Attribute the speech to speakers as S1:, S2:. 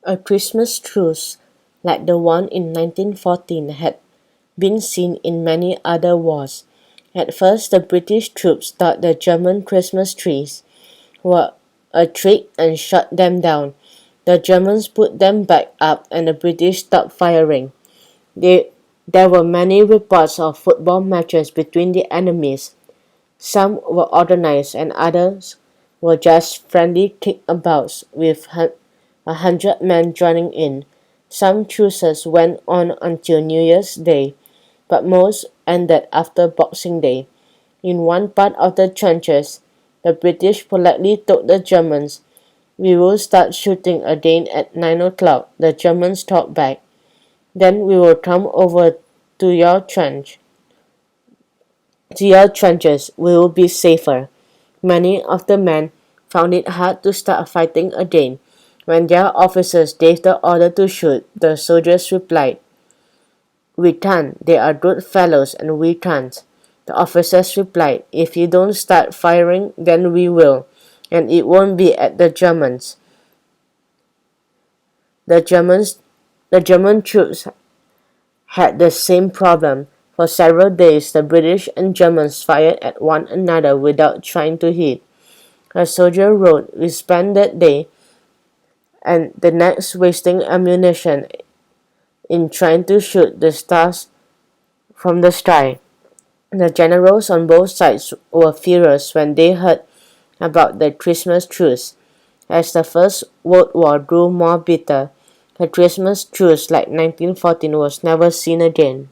S1: A Christmas truce, like the one in 1914, had been seen in many other wars. At first, the British troops thought the German Christmas trees were a trick and shot them down. The Germans put them back up and the British stopped firing. There were many reports of football matches between the enemies. Some were organized and others were just friendly kickabouts with 100 men joining in. Some truces went on until New Year's Day, but most ended after Boxing Day. In one part of the trenches, the British politely told the Germans, "We will start shooting again at 9 o'clock." The Germans talked back, "Then we will come over to your trench. To your trenches, we will be safer." Many of the men found it hard to start fighting again. When their officers gave the order to shoot, the soldiers replied, "We can't, they are good fellows and we can't." The officers replied, "If you don't start firing, then we will, and it won't be at the Germans." The Germans the German troops had the same problem. For several days, the British and Germans fired at one another without trying to hit. A soldier wrote, "We spent that day and the next wasting ammunition in trying to shoot the stars from the sky." The generals on both sides were furious when they heard about the Christmas truce. As the First World War grew more bitter, a Christmas truce like 1914 was never seen again.